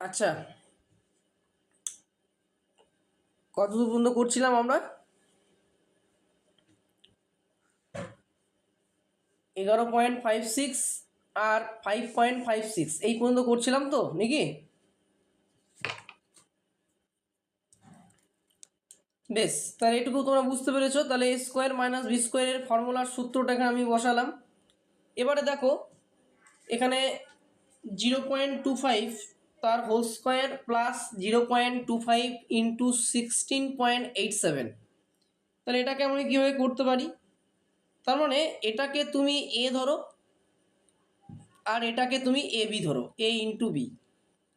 আচ্ছা, কত দূর পর্যন্ত করছিলাম আমরা? 11.56 আর 5.56 এই পর্যন্ত করছিলাম তো নাকি? বেশ, তাহলে এটুকু তোমরা বুঝতে পেরেছো। তাহলে এ স্কোয়ার মাইনাস বি স্কোয়ারের ফর্মুলার সূত্রটা এখানে আমি বসালাম। এবারে দেখো এখানে 0.25 তার হোল স্কোয়ার প্লাস 0.25 ইন্টু 16.87। তাহলে এটাকে আমি কীভাবে করতে পারি? তার মানে এটাকে তুমি এ ধরো আর এটাকে তুমি এ বি ধরো, এ ইন্টু বি।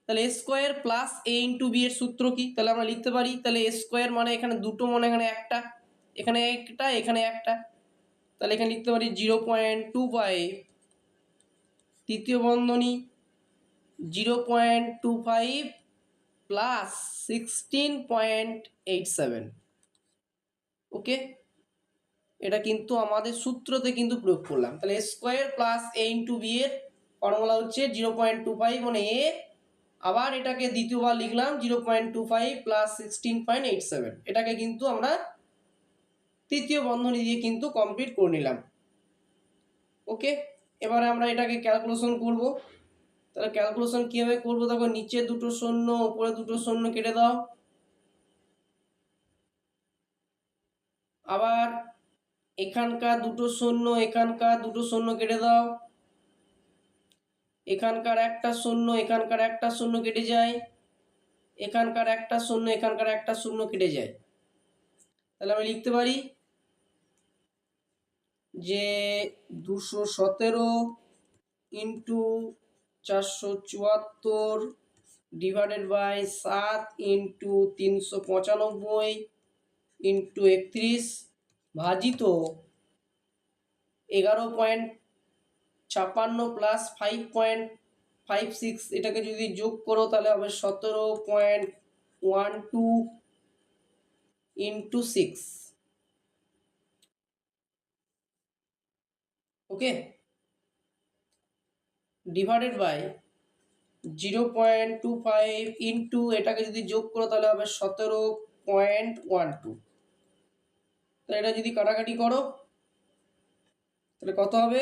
তাহলে A square plus A into B এর সূত্র কি? তাহলে আমরা লিখতে পারি, তাহলে এ স্কোয়ার মানে এখানে দুটো, মানে এখানে একটা, এখানে একটা, এখানে একটা। তাহলে এখানে লিখতে পারি 0.25 তৃতীয় বন্ধনী 0.25 প্লাস 16.87। ওকে, এটা কিন্তু আমাদের সূত্রতে কিন্তু প্রয়োগ করলাম। তাহলে A square plus A into B এর ফর্মুলা হচ্ছে 0.25 মানে এ, আবার এটাকে দ্বিতীয়বার লিখলাম 0.25 প্লাস 16.87। এটাকে কিন্তু আমরা তৃতীয় বন্ধনী দিয়ে কিন্তু কমপ্লিট করে নিলাম। ওকে, এবারে আমরা এটাকে ক্যালকুলেশন করব। তাহলে ক্যালকুলেশন কীভাবে করবো? দেখো, নিচে দুটো শূন্য, উপরে দুটো শূন্য কেটে দাও। আবার এখানকার দুটো শূন্য, এখানকার দুটো শূন্য কেটে দাও। এখানকার একটা শূন্য, এখানকার একটা শূন্য কেটে যায়। এখানকার একটা শূন্য, এখানকার একটা শূন্য কেটে যায়। তাহলে আমি লিখতে পারি যে 217 into 474 divided by 7 into 395 into 31 ভাজিত 11.56 প্লাস 5.56। এটাকে যদি যোগ করো তাহলে হবে 17.12 into 6। Okay, divided by 0.25 into এটাকে যদি যোগ করো তাহলে হবে 17.12। তাহলে এটা যদি কাটাকাটি করো তাহলে কত হবে?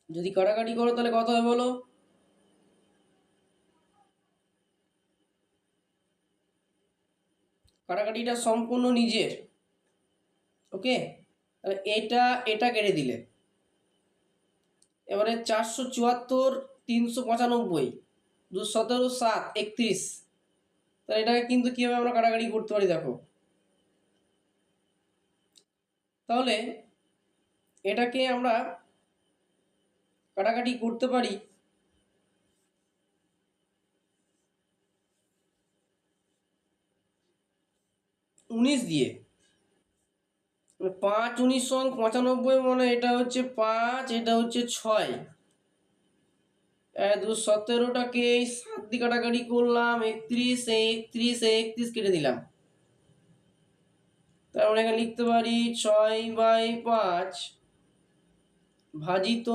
যদি কাটাকাটি করো তাহলে কত হবে বলো? কাটাকাটিটা সম্পূর্ণ নিজের। ওকে, তাহলে এটা কেটে দিলে, এবারে 474 395 217 7 31। তাহলে এটাকে কিন্তু কীভাবে আমরা কাটাকাটি করতে পারি দেখো। তাহলে এটাকে আমরা কাটাকাটি করতে পারি 19 দিয়ে। 5 19 95, মানে এটা হচ্ছে 5, এটা হচ্ছে 6। 217টাকে 7 দিয়ে কাটাকাটি করলাম, 31 31 31 কেটে দিলাম। তার মানে এখানে লিখতে পারি 6/5 ভাজিত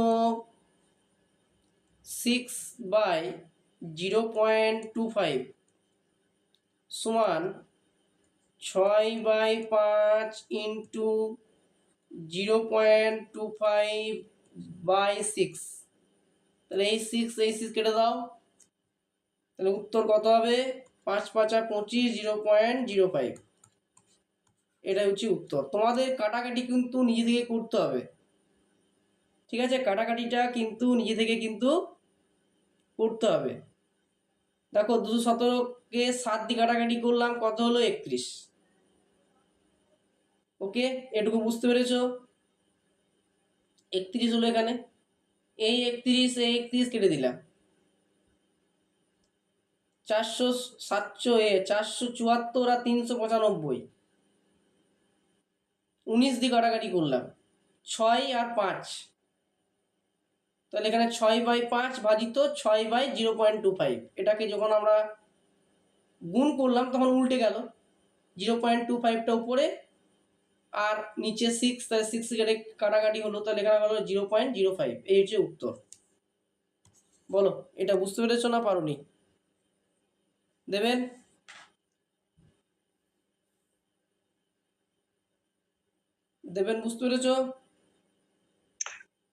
6/0.25 সমান 6/5 ইন্টু 0.25/6। তাহলে এই 6 কেটে দাও। তাহলে উত্তর কত হবে? 5 5 25 0.05। এটা হচ্ছে উত্তর। তোমাদের কাটাকাটি কিন্তু নিজে থেকে করতে হবে, ঠিক আছে? কাটাকাটিটা কিন্তু নিজে থেকে কিন্তু করতে হবে। দেখো 217কে 7 দিয়ে কাটাকাটি করলাম, কত হলো? 31। ওকে, এটুকু বুঝতে পেরেছো? 31 হলো এখানে। এই 31 এই 31 কেটে দিলাম। 474 আর 395 19 দিয়ে কাটাকাটি করলাম, 6 আর 5। তাহলে এখানে 6/5 ভাজিত 6/0.25। এটাকে যখন আমরা গুণ করলাম তখন উল্টে গেল, 0.25টা উপরে আর নিচে 6, তাহলে 6 কেটে কাটাকাটি হলো, তাহলে এখানে হলো 0.05। এই হচ্ছে উত্তর। বলো এটা বুঝতে পেরেছো না পারোনি? দেবেন? দেবেন বুঝতে পেরেছো?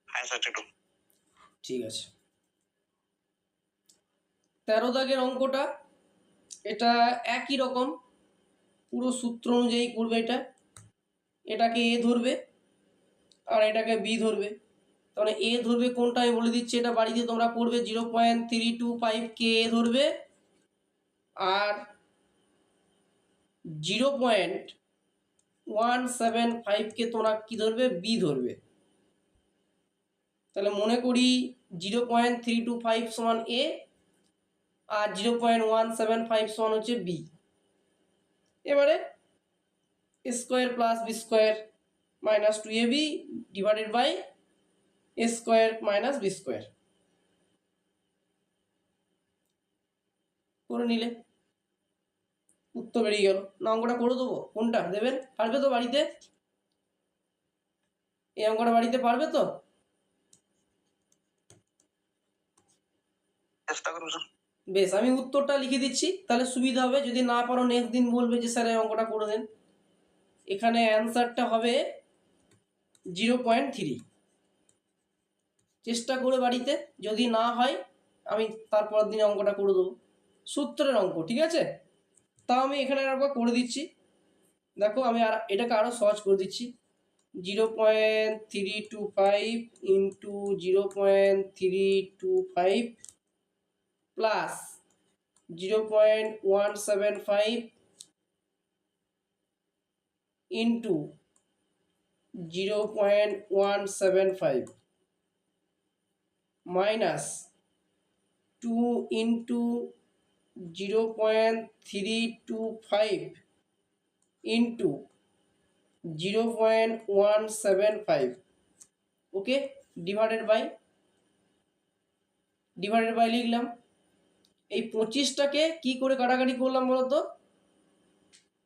হ্যাঁ স্যার একটু। ঠিক আছে। 13 দাগের অঙ্কটা এটা একই রকম, পুরো সূত্র অনুযায়ী করবে। এটাকে এ ধরবে আর এটাকে বি ধরবে। তাহলে এ ধরবে কোনটা আমি বলে দিচ্ছি, এটা বাড়িতে তোমরা করবে। 0.325 কে এ ধরবে আর 0.175 কে তোমরা কি ধরবে, বি ধরবে। তাহলে মনে করি 0.325 সমান এ আর 0.175 সমান হচ্ছে বি। এবারে A square plus B square minus 2ab divided by A square minus B square করে নিলে উত্তর বেরিয়ে গেল। না অঙ্কটা করে দেবো? কোনটা দেবেন? পারবে তো বাড়িতে? এই অঙ্কটা বাড়িতে পারবে তো? চেষ্টা করবো স্যার। বেশ, আমি উত্তরটা লিখে দিচ্ছি, তাহলে সুবিধা হবে। যদি না পারো নেক্সট দিন বলবে যে স্যার এই অঙ্কটা করে দেন। এখানে অ্যান্সারটা হবে 0.3। চেষ্টা করে বাড়িতে, যদি না হয় আমি তারপরের দিন অঙ্কটা করে দেবো, সূত্রের অঙ্ক, ঠিক আছে? তাও আমি এখানে একবার করে দিচ্ছি। দেখো আমি আর এটাকে আরও সহজ করে দিচ্ছি। 0.325 into 0.325 plus 0.175 into 0.175 minus 2 into 0.325 into 0.175, okay, divided by লিখলাম। এই 25টাকে কি করে কাটাকাটি করলাম বলতো?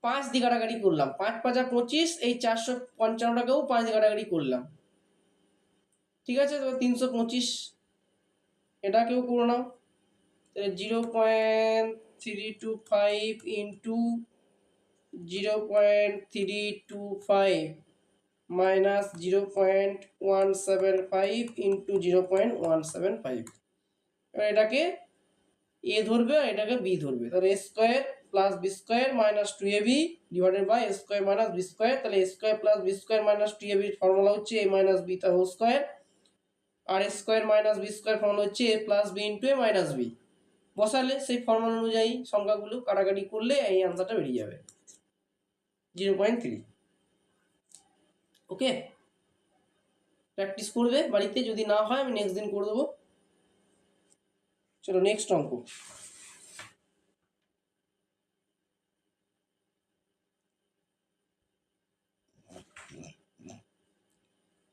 5 দিয়ে কাটাকাটি করলাম। 5 5 25, এই 455টাকেও 5 দিয়ে কাটাকাটি করলাম, ঠিক আছে? তো 325 এটাকেও করে নাও। তাহলে 0.325 ইন্টু 0.325 মাইনাস 0.175 ইন্টু 0.175। এবার এটাকে এ ধরবে আর এটাকে বি ধরবে। তাহলে A square plus B square minus 2ab divided by A square minus B square. তাহলে A square plus B square minus 2ab এর ফর্মুলা হচ্ছে এ মাইনাস বি তার হোল স্কোয়ার, আর A square minus B square formula হচ্ছে A plus B into A minus B. বসালে সেই formula অনুযায়ী সংখ্যাগুলো কাটাকাটি করলে এই আনসারটা বেরিয়ে যাবে 0.3। ওকে, প্র্যাকটিস করবে বাড়িতে, যদি না হয় আমি নেক্সট দিন করে দেবো। চলো নেক্সট অঙ্ক।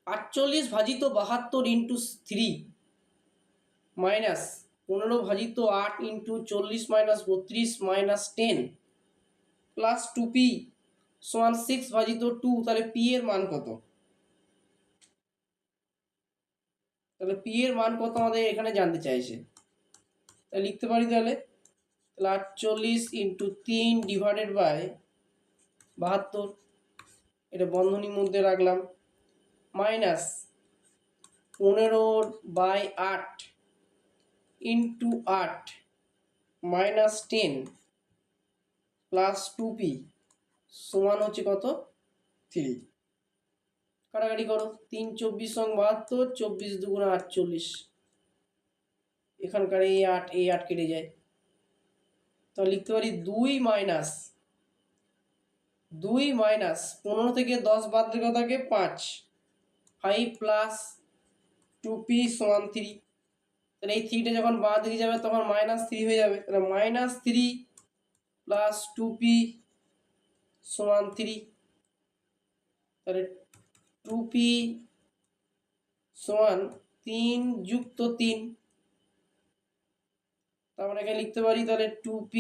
আটচল্লিশ ভাজিত 72 ইন্টু 3 মাইনাস 15 ভাজিত 8 into 40 minus 32 minus 10 plus 2p সমান 6 ভাজিত 2। তাহলে p এর মান কত? তাহলে p এর মান কত আমাদের এখানে জানতে চাইছে। তাহলে লিখতে পারি তাহলে 48 ইন্টু 3 ডিভাইডেড বাই 72, এটা বন্ধনীর মধ্যে রাখলাম, minus 15/8 into 8 minus 10 plus 2p সমান হচ্ছে কত? 3। কাটাকাটি করো, 3 24 সং 72, 24 দুগুণে 48, এখানকার এই 8 কেটে যায়। তো লিখতে পারি 2 মাইনাস 15 থেকে 10 বাদ দিলে থাকে 5 প্লাস 2p সমান 3। তাহলে এই 3টা যখন বাদ দিয়ে যাবে তখন মাইনাস 3 হয়ে যাবে। তাহলে মাইনাস 3 প্লাস 2p সমান 3। তাহলে 2p সমান 3 যুক্ত 3, তার মানে এখানে লিখতে পারি তাহলে 2p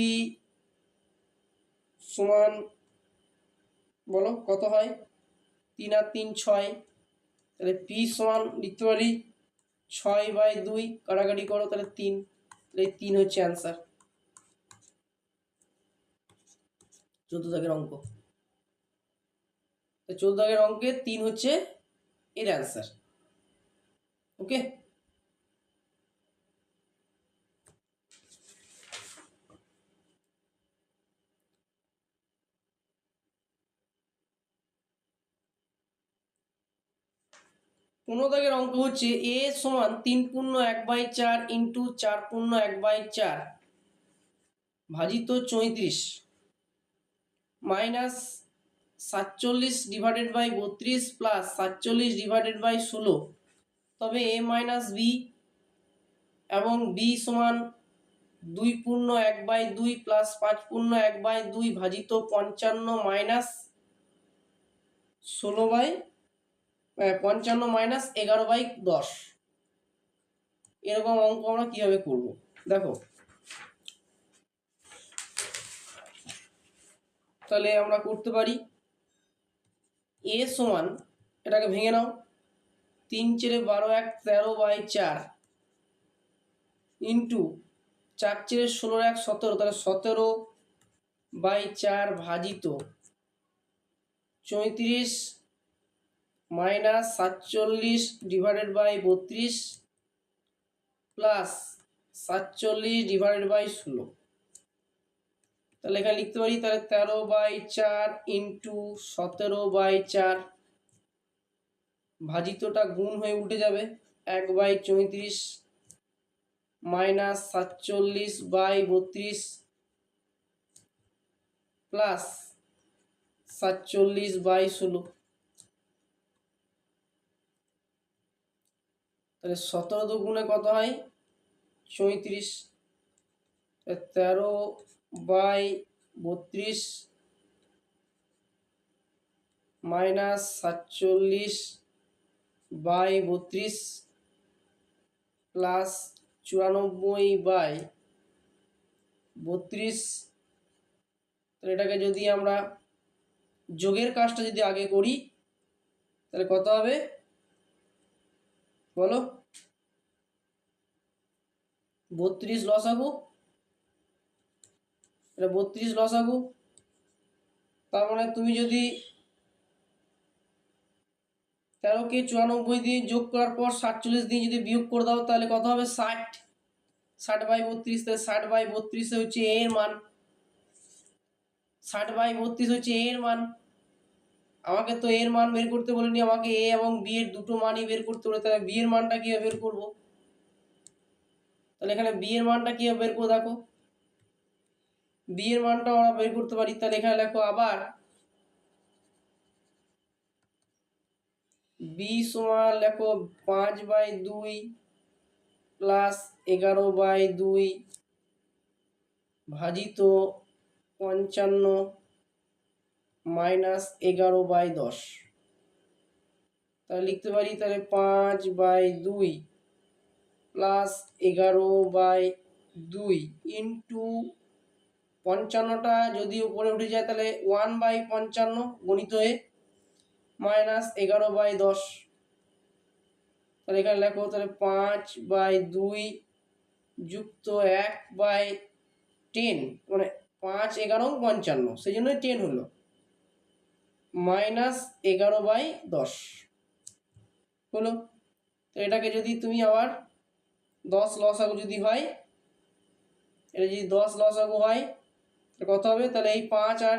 সমান, বলো কত হয়? 3 আর 3 6, তাহলে p সমান লিখতে পারি 6/2 কাটাকাটি করো তাহলে 3, তাহলে 3 হচ্ছে অ্যান্সার। 14 দাগের অঙ্ক। 14 দাগের অঙ্কে 3 হচ্ছে এর অ্যান্সার। ওকে, 15 দাগের অঙ্ক হচ্ছে a সমান 3/1/4 ইন্টু 4/1/4 ভাজিত 34 মাইনাস 47/32 প্লাস 47/16, তবে a মাইনাস বি এবং b সমান 2/1/2 প্লাস 5/1/2 ভাজিত 55 মাইনাস 55 মাইনাস 11/10। এরকম অঙ্ক আমরা কিভাবে করব দেখো, তাহলে আমরা করতে পারি a সমান, এটাকে ভেঙে নাও, 3×4 = 13/4 ইন্টু 4×16 = 17, তাহলে 17/4 ভাজিত 34 মাইনাস 47/32 প্লাস 47/16। তাহলে এখানে লিখতে পারি তাহলে 13/4 ইন্টু 17/4 ভাজিতটা গুণ হয়ে উঠে যাবে 1/34 মাইনাস 47/32 প্লাস 47/16। তাহলে 17 দুগুণে কত হয় 34, 13/32 মাইনাস 47/32 প্লাস 94/32। তাহলে এটাকে যদি আমরা যোগের কাজটা যদি আগে করি তাহলে কত হবে বলো, 32 লসাগু, এটা 32 লসাগু। তার মানে তুমি যদি 13কে 94 দিয়ে যোগ করার পর 47 দিয়ে যদি বিয়োগ করে দাও তাহলে কত হবে 60, 60/32। তাহলে 60/32 হচ্ছে a এর মান, 60/32 হচ্ছে a এর মান। আমাকে তো এর মান বের করতে বলিনি, আমাকে a এবং b এর দুটো মানই বের করতে বলে। তাহলে b এর মানটা কিভাবে বের করব, তাহলে এখানে b এর মানটা কিভাবে বের করব দেখো, b এর মানটা আমরা বের করতে পারি। তাহলে এখানে লেখো আবার b সমান লেখো 5/2 প্লাস 11/2 ভাজিত 55 মাইনাস 11/10। তাহলে লিখতে পারি তাহলে 5/2 প্লাস 11/2 ইন্টু 55টা যদি উপরে উঠে যায় তাহলে 1/55 গণিত হয়ে মাইনাস 11/10। তাহলে এখানে লেখো তাহলে 5/2 যুক্ত 1/10, মানে 5, 11, 55, সেই জন্য 10 হলো মাইনাস 11/10 হলো। তো এটাকে যদি তুমি আবার 10 লসাগু যদি হয়, এটা যদি 10 লসাগু হয় কত হবে, তাহলে এই 5 আর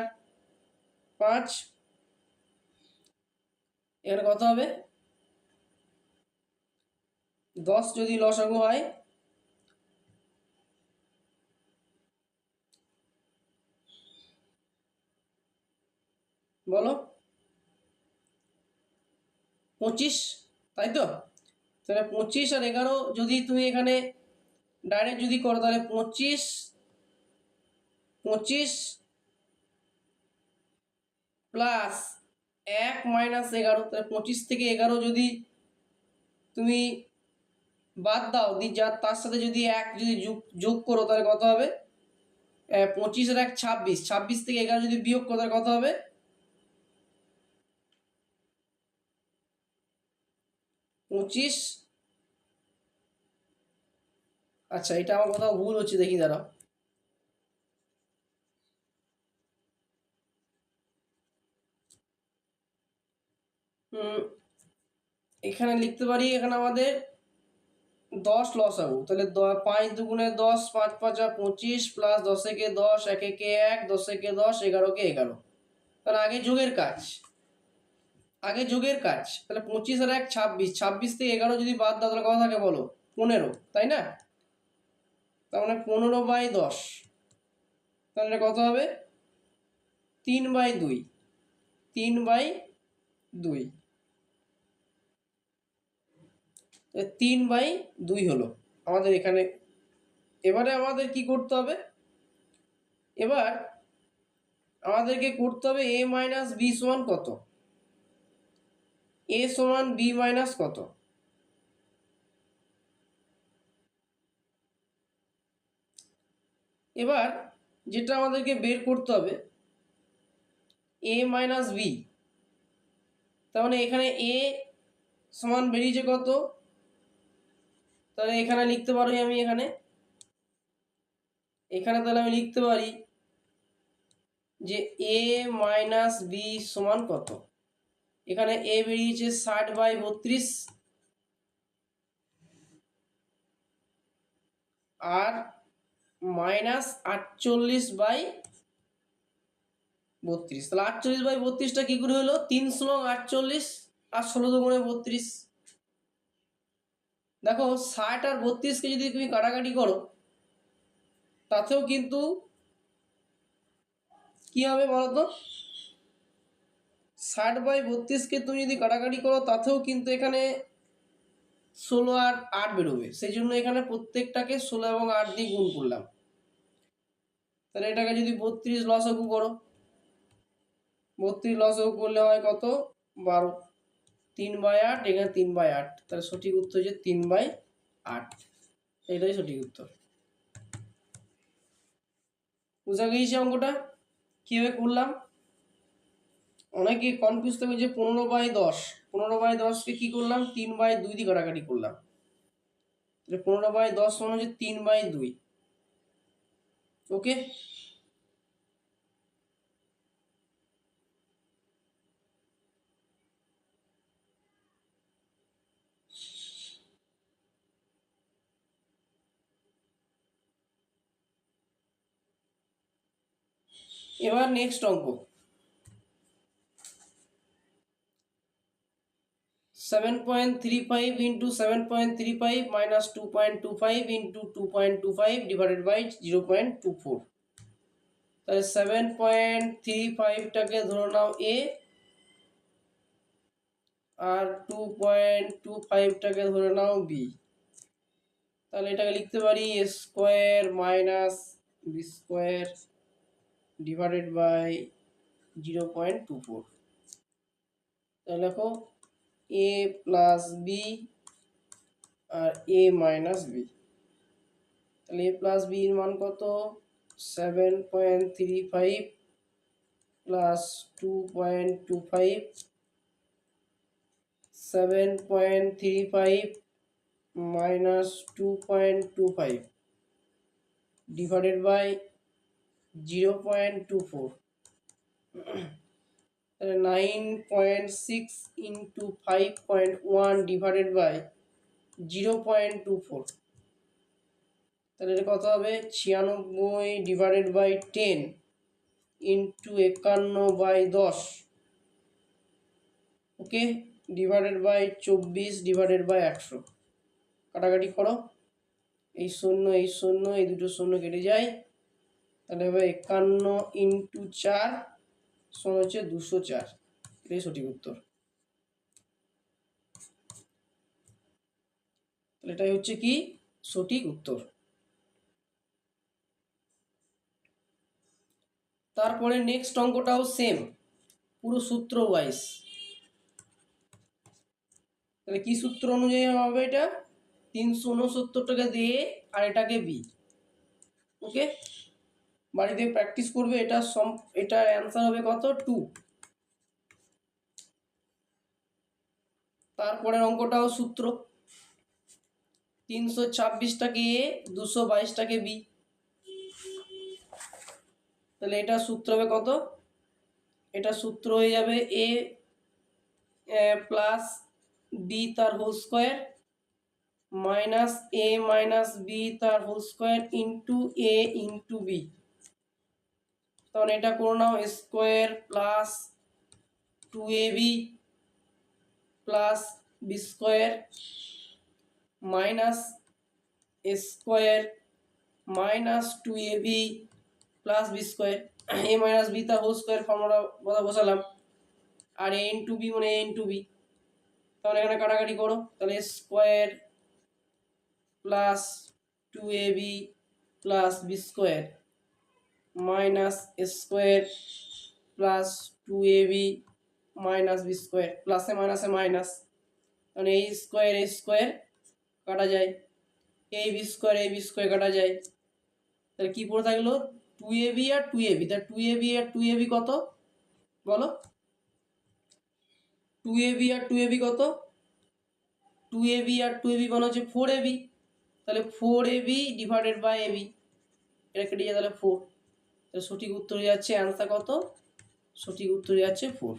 5 এখানে কত হবে, 10 যদি লসাগু হয় বলো 25, তাই তো। তাহলে 25 আর 11 যদি তুমি এখানে ডাইরেক্ট যদি করো তাহলে 25 প্লাস 1 মাইনাস 11, তাহলে 25 থেকে 11 যদি তুমি বাদ দাও যা তার সাথে যদি 1 যদি যোগ করো তাহলে কত হবে, 25 আর 1 26, 26 থেকে 11 যদি বিয়োগ করো তাহলে কত হবে 25 আচ্ছা, এটা আমার কোথাও ভুল হচ্ছে, দেখি দাঁড়াও। এখানে লিখতে পারি, এখানে আমাদের 10 লসাগু, তাহলে 5 দুগুণে 10, 5 5 25 প্লাস 10 একে 10, 1 একে 1, 10 একে 10, 11 কে 11। তাহলে আগে যোগের কাজ, তাহলে 25 আর 1 26, 26 থেকে 11 যদি বাদ দাও তাহলে কত থাকে বলো? 15, তাই না? তার মানে 15/10, তাহলে কত হবে? 3/2, 3/2, 3/2 হলো আমাদের এখানে। এবারে আমাদের কি করতে হবে? এবার আমাদেরকে করতে হবে a মাইনাস বি সমান কত, a সমান b মাইনাস কত। এবার যেটা আমাদেরকে বের করতে হবে a মাইনাস বি, তার মানে এখানে a সমান বেরিয়েছে কত, তাহলে এখানে লিখতে পারি আমি, এখানে তাহলে আমি লিখতে পারি যে a মাইনাস বি সমান কত। এখানে a বেরিয়েছে 60/32 আর মাইনাস 48/32, তাহলে 48/32টা কি করে হলো? 3 আর 16 দুগুণে 32। দেখো 60 আর 32কে যদি তুমি কাটাকাটি করো তাতেও কিন্তু কি হবে বলতো? 60/32কে তুমি যদি কাটাকাটি করো তাতেও কিন্তু এখানে 16 আর 8 বেরোবে, সেই জন্য এখানে প্রত্যেকটাকে 16 এবং 8 দিয়ে গুণ করলাম। তাহলে এটাকে যদি 32 লসাগু করো, 32 লসাগু করলে হয় কত? 12। 3/8, এখানে 3/8, তাহলে সঠিক উত্তর হচ্ছে 3/8। এটাই সঠিক উত্তর। বুঝা গিয়েছে অঙ্কটা কিভাবে করলাম? অনেকে কনফিউজ থাকবে যে 15/10, 15/10কে কি করলাম? 3/2 দিয়ে কাটাকাটি করলাম, তাহলে 15/10 সমান হচ্ছে 3/2। ওকে, এবার নেক্সট অঙ্ক। 7.35 into 7.35 minus 2.25 into 2.25 divided by 0.24। তাহলে 7.35টাকে ধরে নাও a আর 2.25টাকে ধরে নাও b। তাহলে এটাকে লিখতে পারি a square minus b square divided by 0.24। তাহলে দেখো a প্লাস বি আর a মাইনাস বি, তাহলে a প্লাস বি এর মান কত? 7.35 প্লাস 2.25, 7.35 মাইনাস 2.25 ডিভাইডেড বাই 0.24, তাহলে 9.6 ইন্টু 5.1 ডিভাইডেড বাই 0.24, তাহলে এটা কত হবে? 96 divided by 10 into 51/10, okay, divided by 24 divided by 100। কাটাকাটি করো, এই শূন্য এই শূন্য, এই দুটো শূন্য কেটে যায়, তাহলে হবে 51 ইন্টু 4 সমান হচ্ছে 204। এটাই সঠিক উত্তর। তাহলে এটাই হচ্ছে কি সঠিক উত্তর। তারপরে নেক্সট অঙ্কটাও সেম, পুরো সূত্র ওয়াইজ। তাহলে কি সূত্র অনুযায়ী হবে এটা? 369টাকে দিয়ে আর এটাকে বি। ওকে, বাড়িতে প্র্যাকটিস করবে। এটার অ্যান্সার হবে কত? 2। তারপরের অঙ্কটাও সূত্র, 326টাকে এ, 222টাকে বি। তাহলে এটা সূত্র হবে কত? এটা সূত্র হয়ে যাবে এ প্লাস বি তার whole square minus A minus B তার whole square into A into B. তখন এটা করে নাও square plus 2ab plus B square minus square minus 2ab plus B square, A minus B তার whole square formula বসালাম, আর এ into B মানে এ into B. তাহলে এখানে কাটাকাটি করো, তাহলে square plus 2ab plus B square minus square plus 2ab minus B square, প্লাসে মাইনাসে মাইনাস, তাহলে এই স্কোয়ার কাটা যায়, এই বি স্কোয়ার কাটা যায়। তাহলে কি পড়ে থাকলো? 2ab আর 2ab। তাহলে 2ab আর 2ab কত বলো? 2ab আর 2ab কত? 2ab আর 2ab মানে হচ্ছে 4ab। তাহলে 4ab ডিভাইডেড বাই ab, এটা কেটে যায়, তাহলে 4। তাহলে সঠিক উত্তর হয়ে যাচ্ছে, অ্যান্সার কত? সঠিক উত্তর হয়ে যাচ্ছে 4।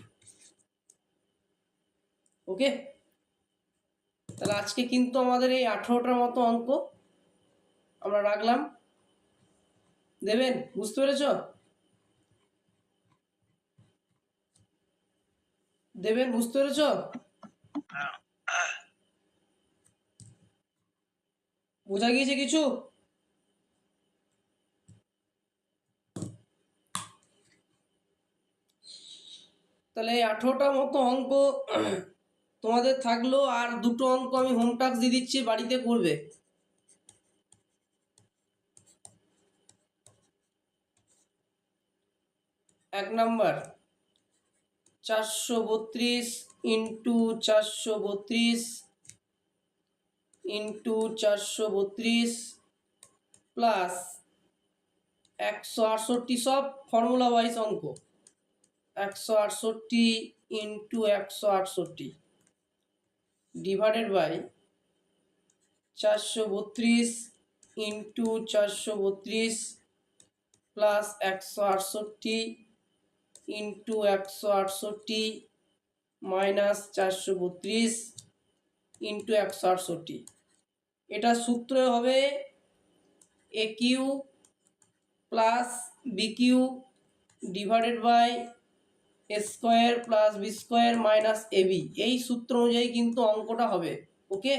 ওকে, তাহলে আজকে কিন্তু আমাদের এই 18টার মতো অঙ্ক আমরা রাখলাম। দেবেন, বুঝতে পেরেছ? দেবেন, বুঝতে পেরেছ? বোঝা গিয়েছে কিছু? তাহলে এই 18টার মতো অঙ্ক তোমাদের থাকলো, আর দুটো অঙ্ক আমি হোম টাস্ক দিয়ে দিচ্ছি, বাড়িতে করবে। এক নাম্বার 432 ইন্টু 432 ইন্টু 432 প্লাস 168, সব ফর্মুলা ওয়াইজ অঙ্ক। 168 into 168 divided by 432 into 432 plus 168 into 168 minus 432 into 168। এটা সূত্র হবে A cube plus B cube divided by square plus B square minus AB. এই সূত্র অনুযায়ী কিন্তু অঙ্কটা হবে। ওকে,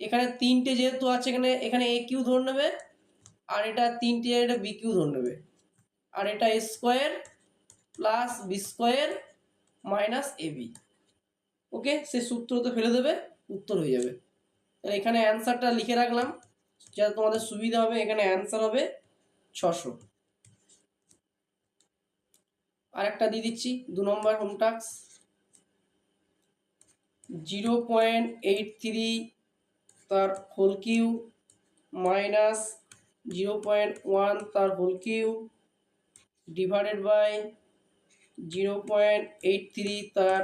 এখানে তিনটে যেহেতু আছে, এখানে এখানে এ কিউ ধরে নেবে, আর এটা তিনটে, এটা বি কিউ ধরে নেবে, আর এটা square plus B square minus AB. Okay, সে সূত্রতে ফেলে দেবে, উত্তর হয়ে যাবে। তাহলে এখানে অ্যান্সারটা লিখে রাখলাম যাতে তোমাদের সুবিধা হবে। এখানে অ্যান্সার হবে 600। আর একটা দিয়ে দিচ্ছি, 2 নম্বর হোম টাস্ক। 0.83 তার হোল কিউ মাইনাস 0.1 তার হোল কিউ ডিভাইডেড বাই 0.83 তার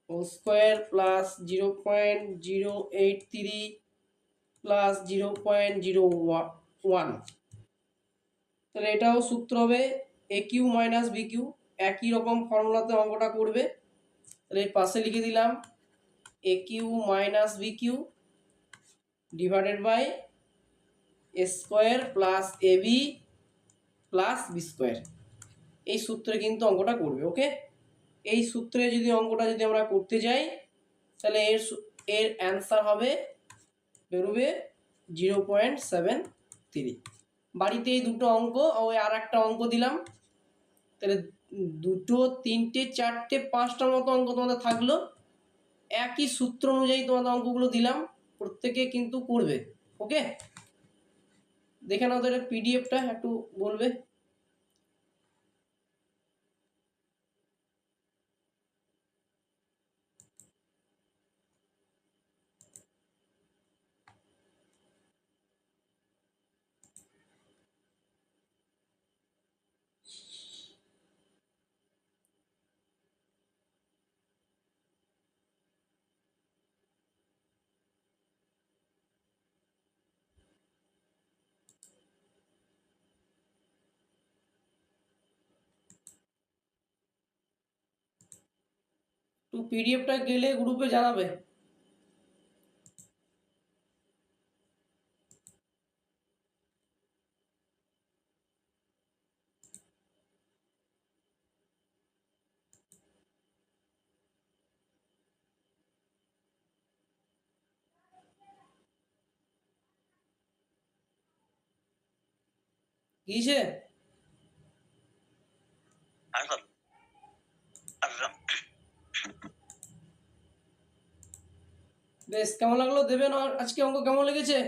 হোল স্কোয়ার প্লাস 0.083 প্লাস 0.01। তাহলে এটাও সূত্র হবে A cube minus B Q, একই রকম ফর্মুলাতে অঙ্কটা করবে। তাহলে এর পাশে লিখে দিলাম A cube minus B cube divided by square plus A B plus B square. এই সূত্রে কিন্তু অঙ্কটা করবে। ওকে, এই সূত্রে যদি অঙ্কটা যদি আমরা করতে যাই, তাহলে এর অ্যান্সার হবে, বেরোবে 0.73। বাড়িতে এই দুটো অঙ্ক, ওই আর একটা অঙ্ক দিলাম, তাহলে 2, 3, 4, 5টার মতো অঙ্ক তোমাদের থাকলো। একই সূত্র অনুযায়ী তোমাদের অঙ্কগুলো দিলাম, প্রত্যেকে কিন্তু করবে। ওকে, দেখে নাও ওদের পিডিএফটা একটু বলবে। একটু পিডিএফটা গেলে গ্রুপে জানাবে। কিসে? বেশ, কেমন লাগলো দেবেন? আর আজকে অঙ্ক কেমন লেগেছে?